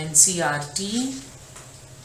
NCERT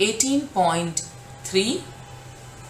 18.3,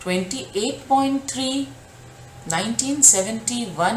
28.3, 1971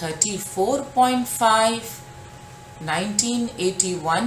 34.5, 1981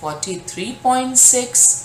43.6,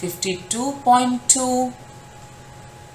52.2,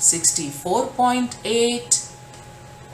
64.8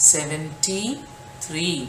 73।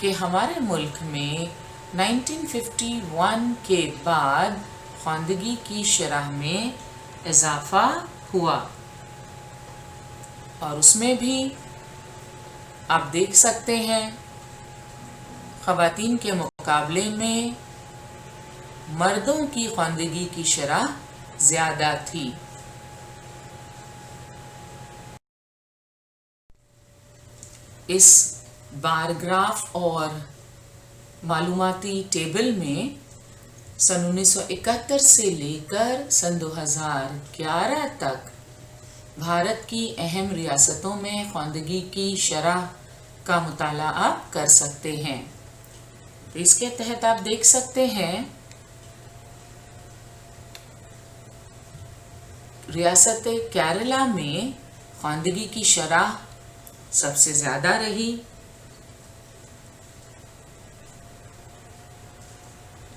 کہ ہمارے ملک میں 1951 کے بعد خواندگی کی شرح میں اضافہ ہوا، اور اس میں بھی آپ دیکھ سکتے ہیں خواتین کے مقابلے میں مردوں کی خواندگی کی شرح زیادہ تھی۔ اس بار گراف اور معلوماتی ٹیبل میں سن 1971 سے لے کر سن 2011 تک بھارت کی اہم ریاستوں میں خواندگی کی شرح کا مطالعہ آپ کر سکتے ہیں۔ اس کے تحت آپ دیکھ سکتے ہیں ریاست کیرلا میں خواندگی کی شرح سب سے زیادہ رہی،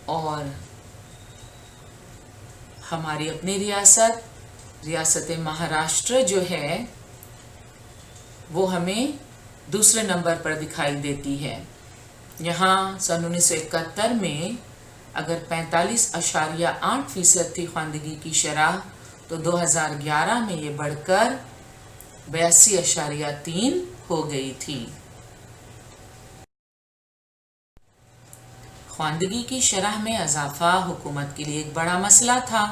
اور ہماری اپنی ریاست مہاراشٹر جو ہے وہ ہمیں دوسرے نمبر پر دکھائی دیتی ہے۔ یہاں سن 1971 میں اگر 45.8% تھی خواندگی کی شرح، تو 2011 میں یہ بڑھ کر 82.3 ہو گئی تھی۔ خواندگی کی شرح میں اضافہ حکومت کے لیے ایک بڑا مسئلہ تھا،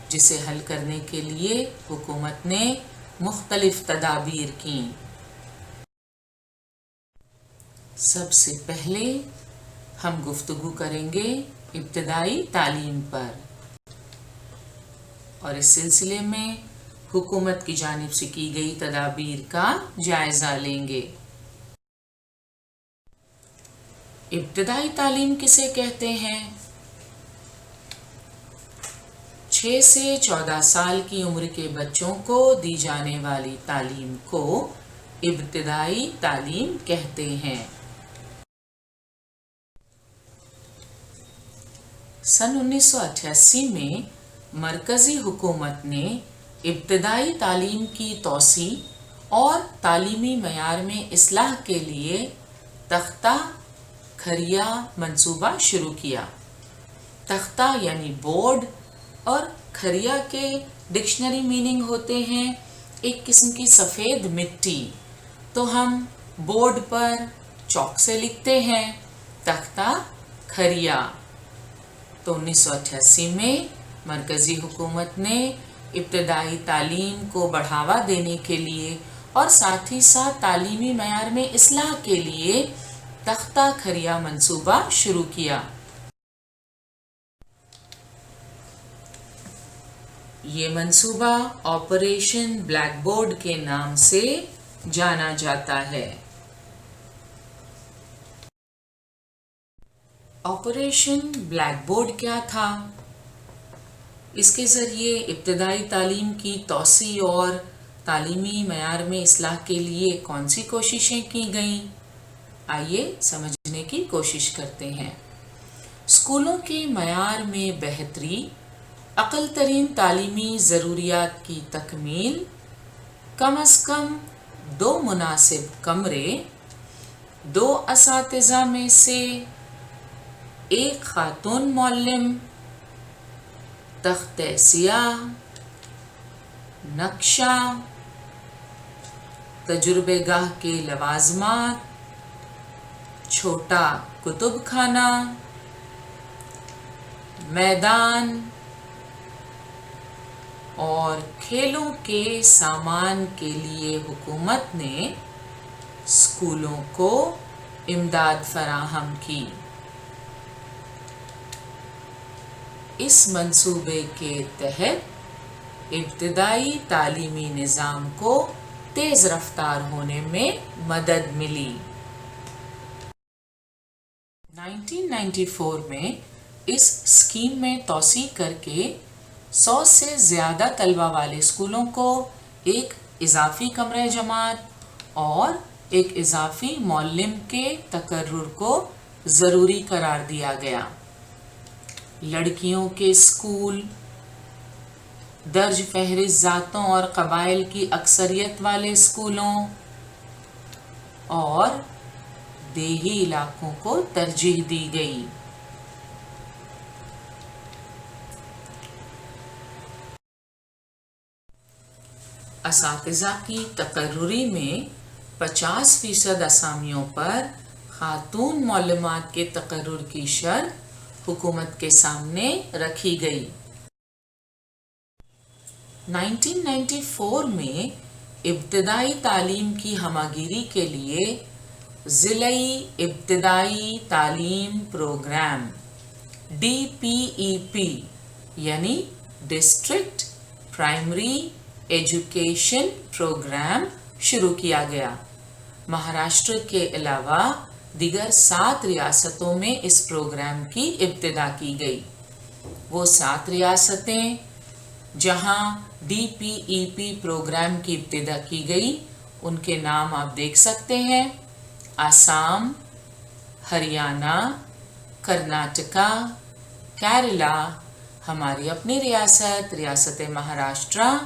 جسے حل کرنے کے لیے حکومت نے مختلف تدابیر کیں۔ سب سے پہلے ہم گفتگو کریں گے ابتدائی تعلیم پر، اور اس سلسلے میں حکومت کی جانب سے کی گئی تدابیر کا جائزہ لیں گے۔ ابتدائی تعلیم کسے کہتے ہیں؟ 6 سے 14 سال کی عمر کے بچوں کو دی جانے والی تعلیم کو ابتدائی تعلیم کہتے ہیں۔ سن 1988 میں مرکزی حکومت نے ابتدائی تعلیم کی توسیع اور تعلیمی معیار میں اصلاح کے لیے تختہ کھریا منصوبہ شروع کیا۔ تختہ یعنی بورڈ، اور کھریا کے ڈکشنری میننگ ہوتے ہیں ایک قسم کی سفید مٹی، تو ہم بورڈ پر چاک سے لکھتے ہیں تختہ کھریا۔ تو 1988 میں مرکزی حکومت نے ابتدائی تعلیم کو بڑھاوا دینے کے لیے اور ساتھ ہی ساتھ تعلیمی معیار میں اصلاح کے لیے تختہ کھریا منصوبہ شروع کیا۔ یہ منصوبہ آپریشن بلیک بورڈ کے نام سے جانا جاتا ہے۔ آپریشن بلیک بورڈ کیا تھا؟ اس کے ذریعے ابتدائی تعلیم کی توسیع اور تعلیمی معیار میں اصلاح کے لیے کون سی کوششیں کی گئیں؟ آئیے سمجھنے کی کوشش کرتے ہیں۔ اسکولوں کے معیار میں بہتری، اقل ترین تعلیمی ضروریات کی تکمیل، کم از کم 2 مناسب کمرے، 2 اساتذہ میں سے 1 خاتون معلم، تختہ سیاہ، نقشہ، تجربہ گاہ کے لوازمات، چھوٹا کتب خانہ، میدان اور کھیلوں کے سامان کے لیے حکومت نے اسکولوں کو امداد فراہم کی۔ اس منصوبے کے تحت ابتدائی تعلیمی نظام کو تیز رفتار ہونے میں مدد ملی۔ 1994 میں اس اسکیم میں توسیع کر کے 100 سے زیادہ طلبہ والے اسکولوں کو ایک اضافی کمرہ جماعت اور ایک اضافی معلم کے تقرر کو ضروری قرار دیا گیا۔ لڑکیوں کے اسکول درج فہرست ذاتوں اور قبائل کی اکثریت والے اسکولوں اور دیہی علاقوں کو ترجیح دی گئی۔ اساتذہ کی تقرری میں 50% اسامیوں پر خاتون معلمات کے تقرر کی شرط حکومت کے سامنے رکھی گئی۔ 1994 میں ابتدائی تعلیم کی ہمہ گیری کے لیے ضلعی ابتدائی تعلیم پروگرام DPEP یعنی ڈسٹرکٹ پرائمری ایجوکیشن پروگرام شروع کیا گیا۔ مہاراشٹر کے علاوہ دیگر 7 ریاستوں میں اس پروگرام کی ابتدا کی گئی۔ وہ 7 ریاستیں جہاں DPEP پروگرام کی ابتدا کی گئی ان کے نام آپ دیکھ سکتے ہیں: آسام، ہریانہ، کرناٹکا، کیرلا، ہماری اپنی ریاست مہاراشٹر،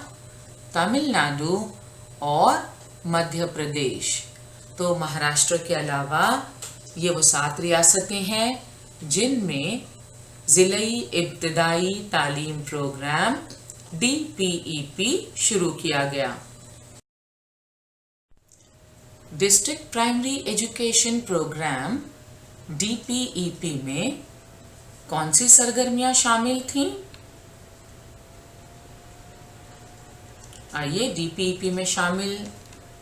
تمل ناڈو اور مدھیہ پردیش۔ تو مہاراشٹر کے علاوہ یہ وہ 7 ریاستیں ہیں جن میں ضلعی ابتدائی تعلیم پروگرام DPEP شروع کیا گیا۔ District primary education programme DPEP میں کون سی سرگرمیاں شامل تھیں؟ آئیے DPEP میں شامل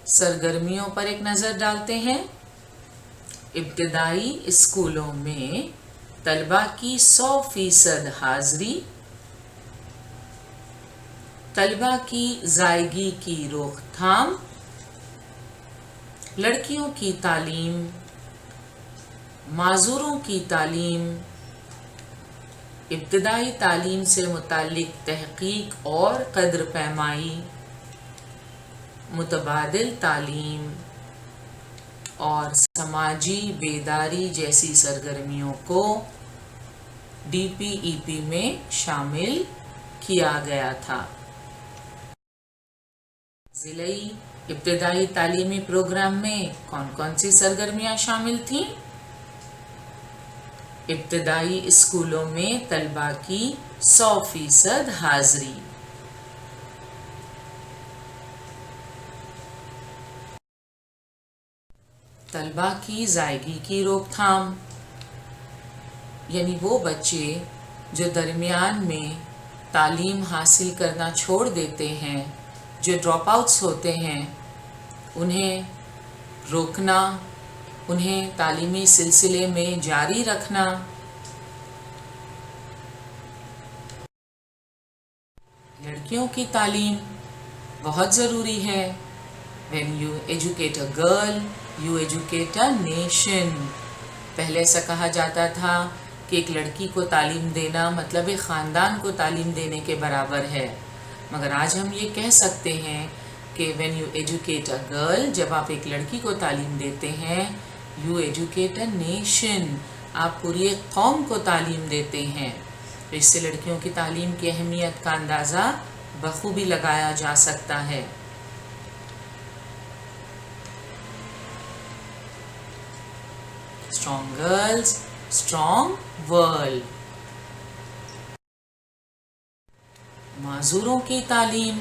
سرگرمیوں پر ایک نظر ڈالتے ہیں۔ ابتدائی اسکولوں میں طلبہ کی 100% حاضری، طلبہ کی زائیگی کی روک تھام، لڑکیوں کی تعلیم، معذوروں کی تعلیم، ابتدائی تعلیم سے متعلق تحقیق اور قدر پیمائی، متبادل تعلیم اور سماجی بیداری جیسی سرگرمیوں کو DPEP میں شامل کیا گیا تھا۔ ضلعی ابتدائی تعلیمی پروگرام میں کون کون سی سرگرمیاں شامل تھیں؟ ابتدائی اسکولوں میں طلبہ کی 100% حاضری، طلبہ کی زائیگی کی روک تھام، یعنی وہ بچے جو درمیان میں تعلیم حاصل کرنا چھوڑ دیتے ہیں، جو ڈراپ آؤٹس ہوتے ہیں، انہیں روکنا، انہیں تعلیمی سلسلے میں جاری رکھنا۔ لڑکیوں کی تعلیم بہت ضروری ہے۔ When you educate a girl, you educate a nation۔ پہلے ایسا کہا جاتا تھا کہ ایک لڑکی کو تعلیم دینا مطلب ایک خاندان کو تعلیم دینے کے برابر ہے، مگر آج ہم یہ کہہ سکتے ہیں کہ when you educate a girl، جب آپ ایک لڑکی کو تعلیم دیتے ہیں، you educate a nation، آپ پوری ایک قوم کو تعلیم دیتے ہیں۔ اس سے لڑکیوں کی تعلیم کی اہمیت کا اندازہ بخوبی لگایا جا سکتا ہے۔ Strong girls, strong world۔ معذوروں کی تعلیم،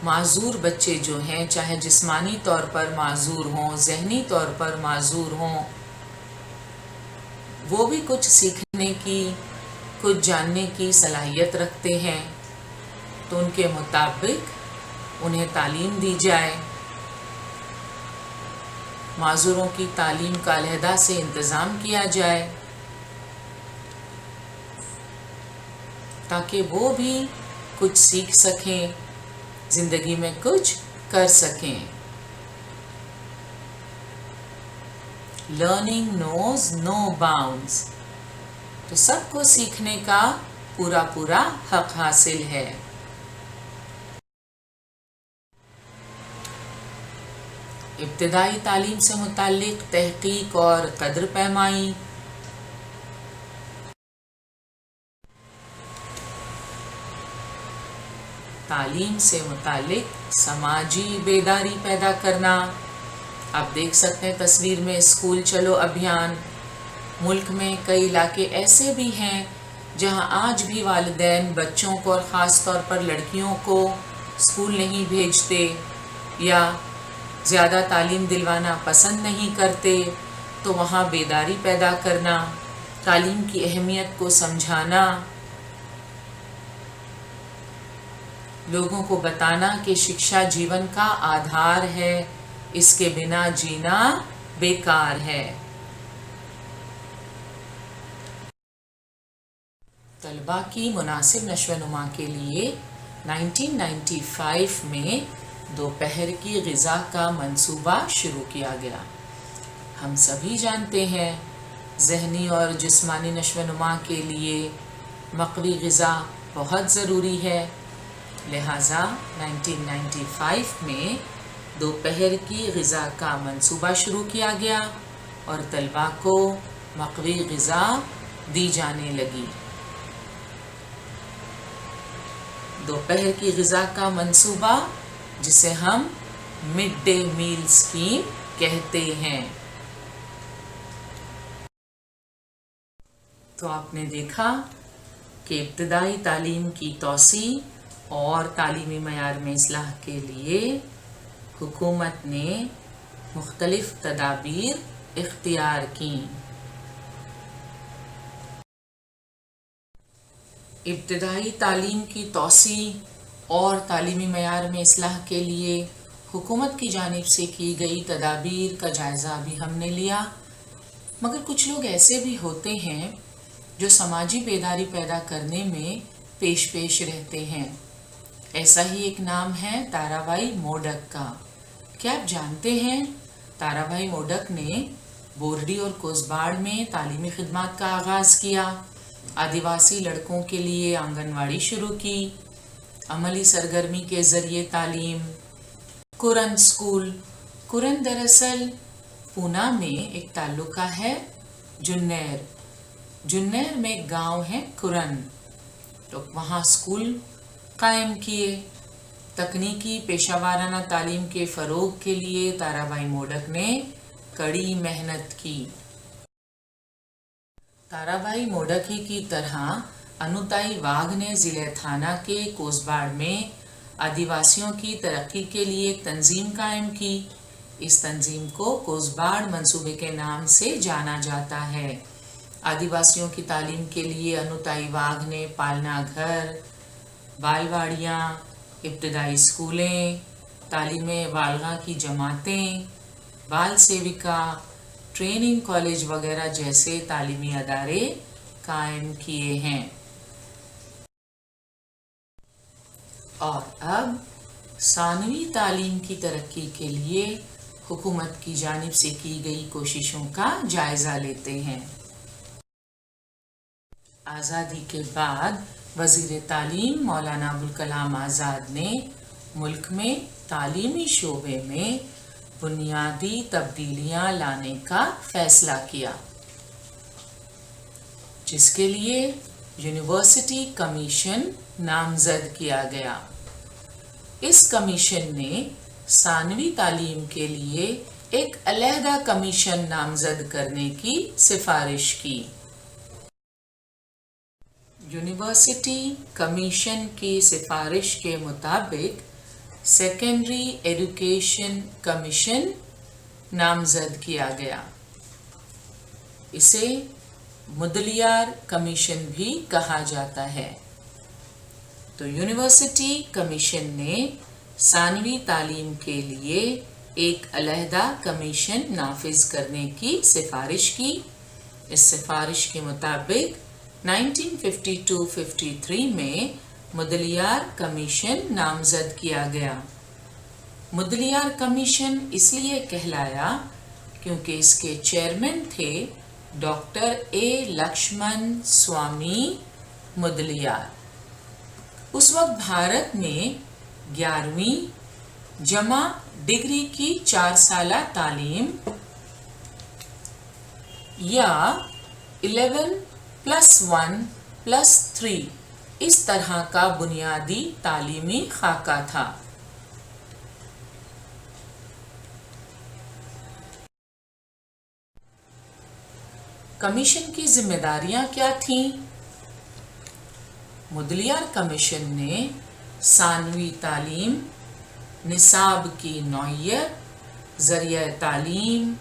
معذور بچے جو ہیں، چاہے جسمانی طور پر معذور ہوں، ذہنی طور پر معذور ہوں، وہ بھی کچھ سیکھنے کی، کچھ جاننے کی صلاحیت رکھتے ہیں، تو ان کے مطابق انہیں تعلیم دی جائے۔ معذوروں کی تعلیم کا علیحدہ سے انتظام کیا جائے تاکہ وہ بھی کچھ سیکھ سکیں، زندگی میں کچھ کر سکیں۔ Learning knows no bounds۔ تو سب کو سیکھنے کا پورا حق حاصل ہے۔ ابتدائی تعلیم سے متعلق تحقیق اور قدر پیمائی، تعلیم سے متعلق سماجی بیداری پیدا کرنا، آپ دیکھ سکتے ہیں تصویر میں اسکول چلو ابھیان. ملک میں کئی علاقے ایسے بھی ہیں جہاں آج بھی والدین بچوں کو اور خاص طور پر لڑکیوں کو اسکول نہیں بھیجتے یا زیادہ تعلیم دلوانا پسند نہیں کرتے. تو وہاں بیداری پیدا کرنا، تعلیم کی اہمیت کو سمجھانا، لوگوں کو بتانا کہ شکشا جیون کا آدھار ہے، اس کے بنا جینا بیکار ہے. طلباء کی مناسب نشو و نما کے لیے 1995 میں دوپہر کی غذا کا منصوبہ شروع کیا گیا. ہم سبھی جانتے ہیں ذہنی اور جسمانی نشو و نما کے لیے مقوی غذا بہت ضروری ہے. لہٰذا 1995 میں دوپہر کی غذا کا منصوبہ شروع کیا گیا اور طلباء کو مقوی غذا دی جانے لگی. دوپہر کی غذا کا منصوبہ جسے ہم مڈ ڈے میل اسکیم کہتے ہیں. تو آپ نے دیکھا کہ ابتدائی تعلیم کی توسیع اور تعلیمی معیار میں اصلاح کے لیے حکومت نے مختلف تدابیر اختیار کیں. ابتدائی تعلیم کی توسیع اور تعلیمی معیار میں اصلاح کے لیے حکومت کی جانب سے کی گئی تدابیر کا جائزہ بھی ہم نے لیا. مگر کچھ لوگ ایسے بھی ہوتے ہیں جو سماجی بیداری پیدا کرنے میں پیش رہتے ہیں. ایسا ہی ایک نام ہے تارا بائی موڈک کا. کیا آپ جانتے ہیں تارا بائی موڈک نے بورڈی اور کوسباڑ میں تعلیمی خدمات کا آغاز کیا، آدیواسی لڑکوں کے لیے آنگن واڑی شروع کی، عملی سرگرمی کے ذریعے تعلیم. کرن اسکول، کرن دراصل پونا میں ایک تعلقہ ہے جنیر میں ایک گاؤں ہے کرن. تو وہاں اسکول قائم کیے. تکنیکی پیشہ وارانہ تعلیم کے فروغ کے لیے تارا بائی موڈک نے کڑی محنت کی. تارا بائی موڈک ہی کی طرح انوتائی واگھ نے ضلع تھانہ کے کوسباڑ میں آدیواسیوں کی ترقی کے لیے ایک تنظیم قائم کی. اس تنظیم کو کوسباڑ منصوبے کے نام سے جانا جاتا ہے. آدیواسیوں کی تعلیم کے لیے انوتائی واگھ نے پالنا گھر، بال واڑیاں، ابتدائی اسکولیں، تعلیم بالغاں کی جماعتیں، بال سیوکا، ٹریننگ کالج وغیرہ جیسے تعلیمی ادارے قائم کیے ہیں. اور اب ثانوی تعلیم کی ترقی کے لیے حکومت کی جانب سے کی گئی کوششوں کا جائزہ لیتے ہیں. آزادی کے بعد وزیر تعلیم مولانا ابوالکلام آزاد نے ملک میں تعلیمی شعبے میں بنیادی تبدیلیاں لانے کا فیصلہ کیا، جس کے لیے یونیورسٹی کمیشن نامزد کیا گیا. اس کمیشن نے ثانوی تعلیم کے لیے ایک علیحدہ کمیشن نامزد کرنے کی سفارش کی. یونیورسٹی کمیشن کی سفارش کے مطابق سیکنڈری ایجوکیشن کمیشن نامزد کیا گیا. اسے مدلیار کمیشن بھی کہا جاتا ہے. تو یونیورسٹی کمیشن نے ثانوی تعلیم کے لیے ایک علیحدہ کمیشن نافذ کرنے کی سفارش کی. اس سفارش کے مطابق 1952-53 میں مدلیار کمیشن نامزد کیا گیا. مدلیار کمیشن اس لیے کہلایا کیونکہ اس کے چیئرمین تھے ڈاکٹر اے لکشمن سوامی مدلیار. اس وقت بھارت میں 11ویں جمع ڈگری کی 4 سالہ تعلیم یا 11+1+3 اس طرح کا بنیادی تعلیمی خاکہ تھا. کمیشن کی ذمہ داریاں کیا تھیں؟ مدلیار کمیشن نے ثانوی تعلیم، نصاب کی نوعیت، ذریعہ تعلیم،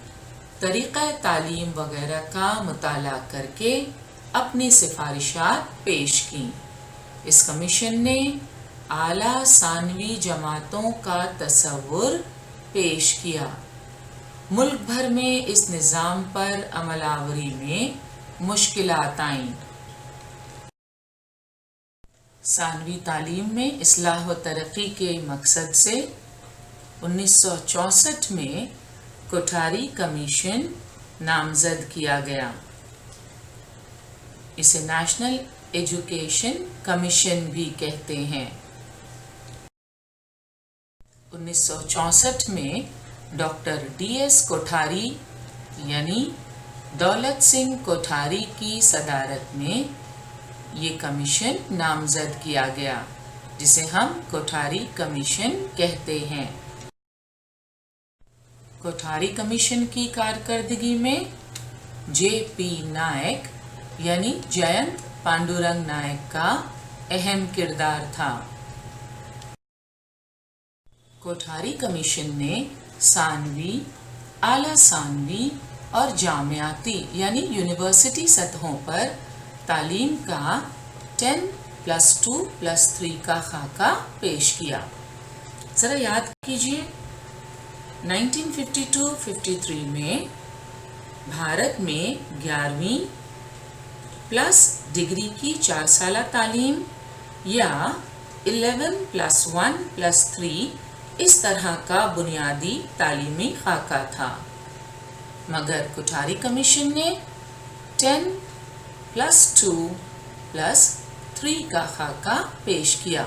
طریقہ تعلیم وغیرہ کا مطالعہ کر کے اپنی سفارشات پیش کیں۔ اس کمیشن نے اعلیٰ ثانوی جماعتوں کا تصور پیش کیا۔ ملک بھر میں اس نظام پر عمل آوری میں مشکلات آئیں۔ ثانوی تعلیم میں اصلاح و ترقی کے مقصد سے 1964 میں کوٹھاری کمیشن نامزد کیا گیا۔ اسے نیشنل ایجوکیشن کمیشن بھی کہتے ہیں۔ 1964 میں ڈاکٹر ڈی ایس کوٹھاری یعنی دولت سنگھ کوٹھاری کی صدارت میں یہ کمیشن نامزد کیا گیا، جسے ہم کوٹھاری کمیشن کہتے ہیں۔ کوٹھاری کمیشن کی کارکردگی میں جے پی نائک یعنی جینت پانڈورنگ نائک کا اہم کردار تھا۔ کوٹھاری کمیشن نے ثانوی، اعلیٰ ثانوی اور جامعاتی یعنی یونیورسٹی سطحوں پر تعلیم کا 10+2+3 کا خاکہ پیش کیا۔ ذرا یاد کیجئے، 1952-53 میں بھارت میں 11ویں پلس ڈگری کی 4 سالہ تعلیم یا 11+1+3 اس طرح کا بنیادی تعلیمی خاکہ تھا، مگر کوٹھاری کمیشن نے 10+2+3 کا خاکہ پیش کیا۔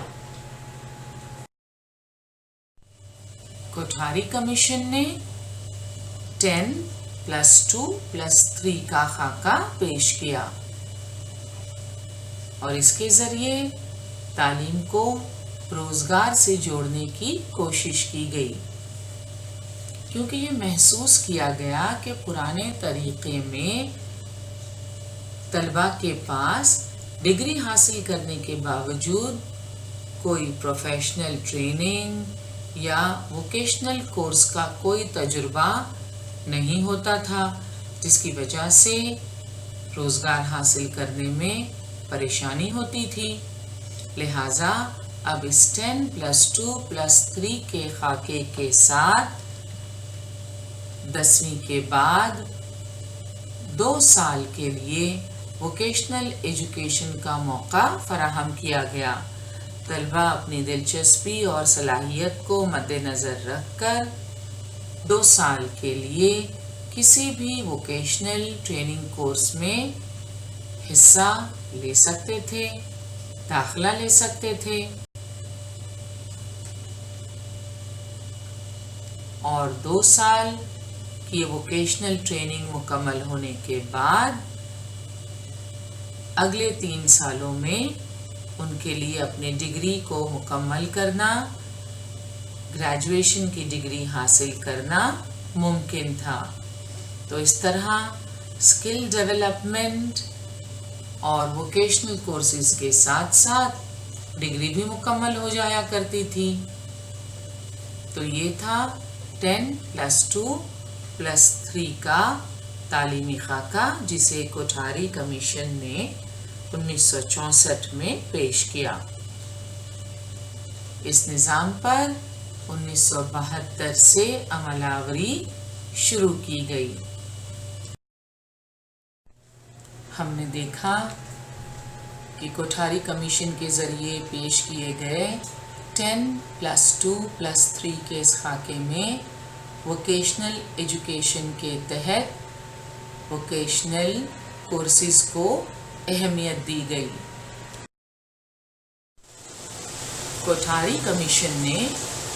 کوٹھاری کمیشن نے 10+2+3 کا خاکہ پیش کیا اور اس کے ذریعے تعلیم کو روزگار سے جوڑنے کی کوشش کی گئی، کیونکہ یہ محسوس کیا گیا کہ پرانے طریقے میں طلباء کے پاس ڈگری حاصل کرنے کے باوجود کوئی پروفیشنل ٹریننگ یا ووکیشنل کورس کا کوئی تجربہ نہیں ہوتا تھا، جس کی وجہ سے روزگار حاصل کرنے میں پریشانی ہوتی تھی۔ لہٰذا اب اس 10+2+3 کے خاکے کے ساتھ 10ویں کے بعد 2 سال کے لیے ووکیشنل ایجوکیشن کا موقع فراہم کیا گیا۔ طلباء اپنی دلچسپی اور صلاحیت کو مد نظر رکھ کر 2 سال کے لیے کسی بھی ووکیشنل ٹریننگ کورس میں حصہ لے سکتے تھے، داخلہ لے سکتے تھے، اور 2 سال کی ووکیشنل ٹریننگ مکمل ہونے کے بعد اگلے 3 سالوں میں ان کے لیے اپنی ڈگری کو مکمل کرنا، گریجویشن کی ڈگری حاصل کرنا ممکن تھا۔ تو اس طرح اسکل ڈیولپمنٹ اور ووکیشنل کورسز کے ساتھ ساتھ ڈگری بھی مکمل ہو جایا کرتی تھی۔ تو یہ تھا 10+2+3 کا تعلیمی خاکہ، جسے کوٹھاری کمیشن نے 1964 میں پیش کیا۔ اس نظام پر 1972 سے عمل آوری شروع کی گئی۔ ہم نے دیکھا کہ کوٹھاری کمیشن کے ذریعے پیش کیے گئے 10+2+3 کے اس خاکے میں ووکیشنل ایجوکیشن کے تحت ووکیشنل کورسز کو اہمیت دی گئی۔ کوٹھاری کمیشن نے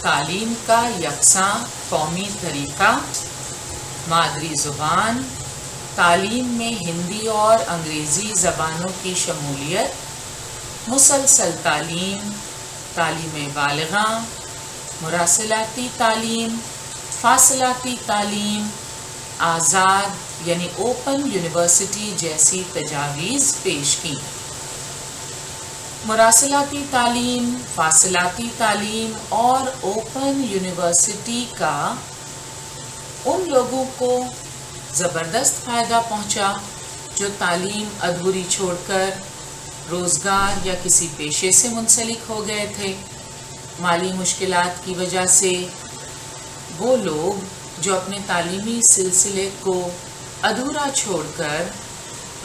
تعلیم کا یکساں قومی طریقہ، مادری زبان، تعلیم میں ہندی اور انگریزی زبانوں کی شمولیت، مسلسل تعلیم، تعلیم بالغاں، مراسلاتی تعلیم، فاصلاتی تعلیم، آزاد یعنی اوپن یونیورسٹی جیسی تجاویز پیش کی۔ مراسلاتی تعلیم، فاصلاتی تعلیم اور اوپن یونیورسٹی کا ان لوگوں کو زبردست فائدہ پہنچا جو تعلیم ادھوری چھوڑ کر روزگار یا کسی پیشے سے منسلک ہو گئے تھے۔ مالی مشکلات کی وجہ سے وہ لوگ جو اپنے تعلیمی سلسلے کو ادھورا چھوڑ کر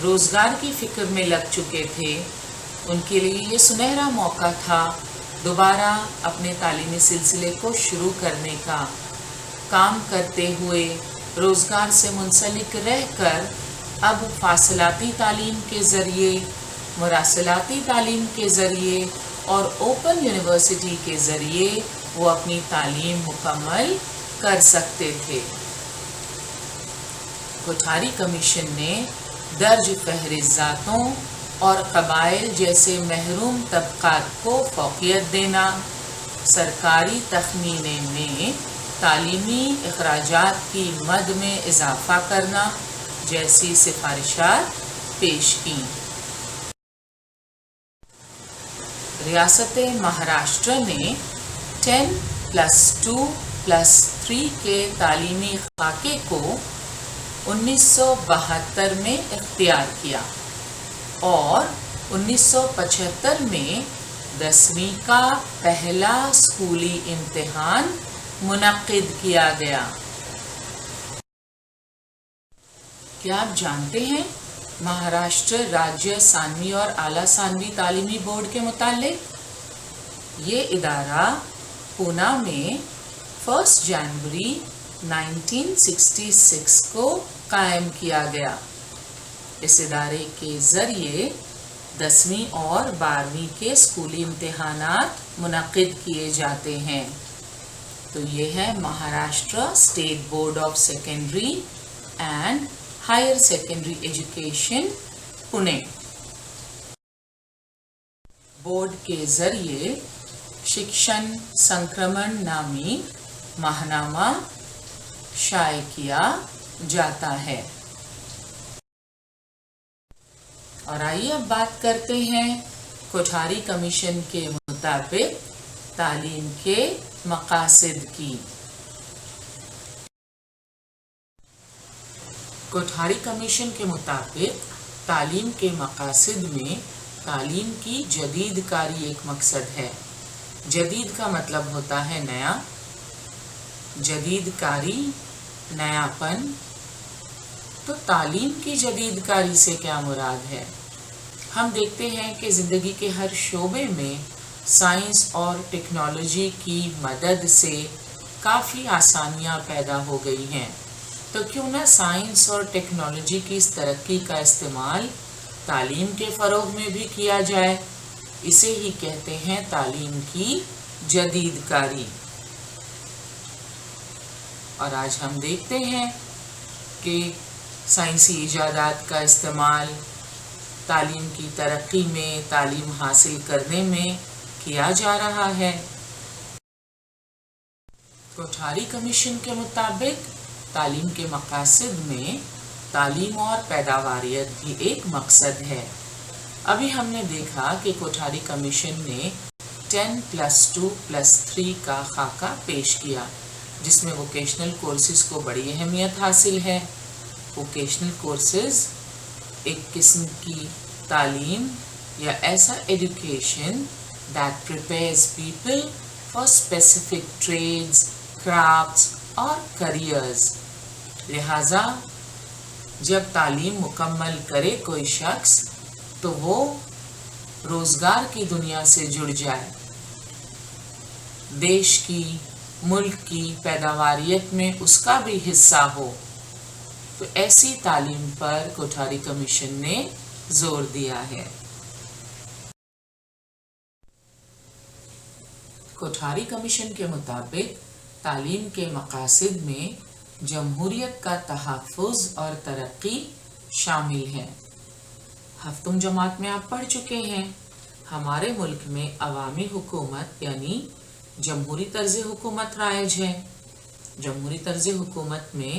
روزگار کی فکر میں لگ چکے تھے، ان کے لیے یہ سنہرا موقع تھا دوبارہ اپنے تعلیمی سلسلے کو شروع کرنے کا، کام کرتے ہوئے روزگار سے منسلک رہ کر اب فاصلاتی تعلیم کے ذریعے، مراسلاتی تعلیم کے ذریعے اور اوپن یونیورسٹی کے ذریعے وہ اپنی تعلیم مکمل کر سکتے تھے۔ کوٹھاری کمیشن نے درج فہرست ذاتوں اور قبائل جیسے محروم طبقات کو فوقیت دینا، سرکاری تخمینے میں تعلیمی اخراجات کی مد میں اضافہ کرنا جیسی سفارشات پیش کی۔ ریاست مہاراشٹر نے 10+2+3 کے تعلیمی خاکے کو 1972 میں اختیار کیا اور 1975 میں 10ویں کا پہلا اسکولی امتحان منعقد کیا گیا۔ کیا آپ جانتے ہیں مہاراشٹر راجیہ ثانوی اور اعلیٰ ثانوی تعلیمی بورڈ کے متعلق؟ یہ ادارہ پونا میں 1 جنوری 1966 کو قائم کیا گیا۔ اس ادارے کے ذریعے 10ویں اور 12ویں کے اسکولی امتحانات منعقد کیے جاتے ہیں۔ تو یہ ہے Maharashtra state board of secondary and higher secondary education Pune. Board کے ذریعے شکشن سنکرمن نامی ماہنامہ شائع کیا جاتا ہے۔ اور آئیے اب بات کرتے ہیں کوٹھاری کمیشن کے مطابق تعلیم کے مقاصد کی۔ کوٹھاری کمیشن کے مطابق تعلیم کے مقاصد میں تعلیم کی جدید کاری ایک مقصد ہے۔ جدید کا مطلب ہوتا ہے نیا، جدید کاری، نیا پن۔ تو تعلیم کی جدید کاری سے کیا مراد ہے؟ ہم دیکھتے ہیں کہ زندگی کے ہر شعبے میں سائنس اور ٹیکنالوجی کی مدد سے کافی آسانیاں پیدا ہو گئی ہیں، تو کیوں نہ سائنس اور ٹیکنالوجی کی اس ترقی کا استعمال تعلیم کے فروغ میں بھی کیا جائے۔ اسے ہی کہتے ہیں تعلیم کی جدید کاری۔ اور آج ہم دیکھتے ہیں کہ سائنسی ایجادات کا استعمال تعلیم کی ترقی میں، تعلیم حاصل کرنے میں کیا جا رہا ہے۔ کوٹھاری کمیشن کے مطابق تعلیم کے مقاصد میں تعلیم اور پیداواریت بھی ایک مقصد ہے۔ ابھی ہم نے دیکھا کہ کوٹھاری کمیشن نے 10+2+3 کا خاکہ پیش کیا، جس میں ووکیشنل کورسز کو بڑی اہمیت حاصل ہے۔ ووکیشنل کورسز ایک قسم کی تعلیم یا ایسا education that prepares people for specific trades, crafts اور کریئرز۔ لہٰذا جب تعلیم مکمل کرے کوئی شخص تو وہ روزگار کی دنیا سے جڑ جائے، دیش کی، ملک کی پیداواریت میں اس کا بھی حصہ ہو۔ تو ایسی تعلیم پر کوٹھاری کمیشن نے زور دیا ہے۔ کوٹھاری کمیشن کے مطابق تعلیم کے مقاصد میں جمہوریت کا تحفظ اور ترقی شامل ہے۔ ہفتم جماعت میں آپ پڑھ چکے ہیں، ہمارے ملک میں عوامی حکومت یعنی جمہوری طرز حکومت رائج ہے۔ جمہوری طرز حکومت میں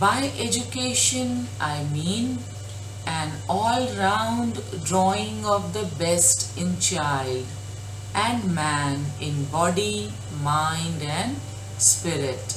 by education I mean an all-round drawing of the best in child and man in body, mind and spirit।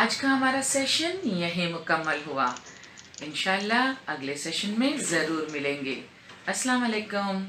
آج کا ہمارا سیشن یہیں مکمل ہوا. انشاءاللہ اگلے سیشن میں ضرور ملیں گے. السلام علیکم.